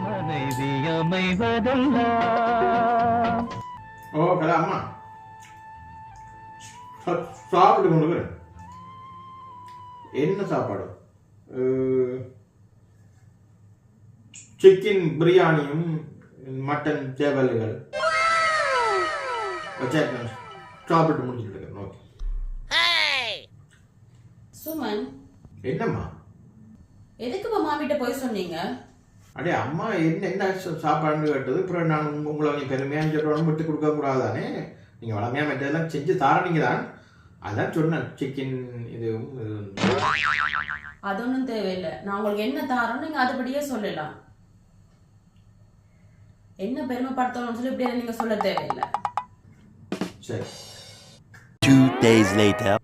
மனைவி அமைவதெல்லாம். ஓ கதா அம்மா சாப்பிட்டு கொண்டு என்ன சாப்பாடு? சிக்கன் பிரியாணியும் மட்டன் சேவல்கள் வச்சாச்சு. சாப்பிட்டு முடிச்சுட்டு இருக்கேன். ஓகே சுமன், என்னம்மா எதுக்கு மாமிட்ட போய் சொன்னீங்க? அடே அம்மா என்ன சாப்பாடுன்னு கேட்டது. அப்புறம் நான் உங்களை கொஞ்சம் பெருமையாக சொல்கிறோன்னு விட்டு கொடுக்க கூடாதானே. நீங்கள் வளமையாக மற்றதெல்லாம் செஞ்சு தாரணிங்க தான். அதான் சொன்னேன் சிக்கன் இது அது ஒன்றும் தேவையில்லை. நான் உங்களுக்கு என்ன தாரோன்னு நீங்கள் அதுபடியே சொல்லலாம். என்ன பெருமைப்படுத்தணும்னு சொல்லி இப்படியே நீங்கள் சொல்ல தேவையில்லை. சரி. 2 days later.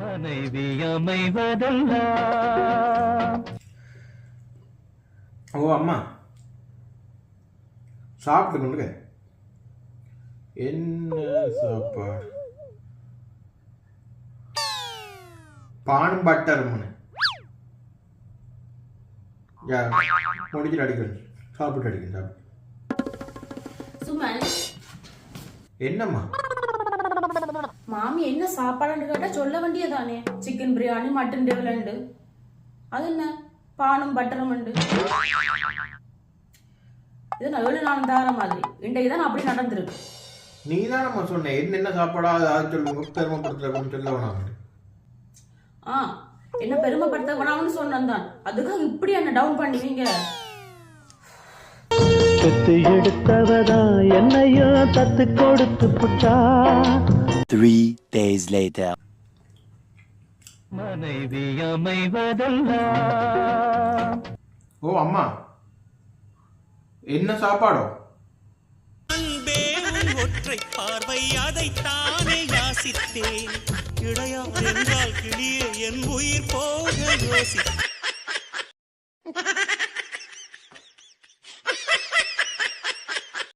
மனைவி அமைவதெல்லாம். ஓ அம்மா சாப்பிட்டு கொண்டுங்க. என்ன சாப்பாடு? பான் பட்டர் முடிச்சுட்டு அடிக்கணும். சாப்பிட்டு அடிக்கணும். சாப்பிட்டு சுமன், என்னம்மா மாமி என்ன சாப்பாடுன்னு கேட்டா சொல்ல வேண்டியதானே. சிக்கன் பிரியாணி, மட்டன் டெவலண்டு, அது என்ன பானும் பட்டரும் உண்டு. இது நான் 7 நாள் தார மாதிரி இன்றைக்கு தான் அப்படி நடந்திருக்கு. நீ தானம்மா சொன்ன என்ன சாப்பாடா அது சொல்லுங்க. பெருமைப்படுத்துற சொல்ல வேணாம். என்ன பெருமைப்படுத்த வேணாம்னு சொன்னேன் தான். அதுக்காக இப்படி என்ன டவுன் பண்ணுவீங்க? பெத்து எடுத்தவதா என்னையோ தத்து கொடுத்து புட்டா. 3 days later. மனைவி அமைவதெல்லாம். ஓ அம்மா என்ன சாப்பாடோ? அன்பே ஒற்றை பார்வை அதைத்தானே யாசித்தேன். இளையார் என்றால் கிளியே என் உயிர் போக யோசித்தேன்.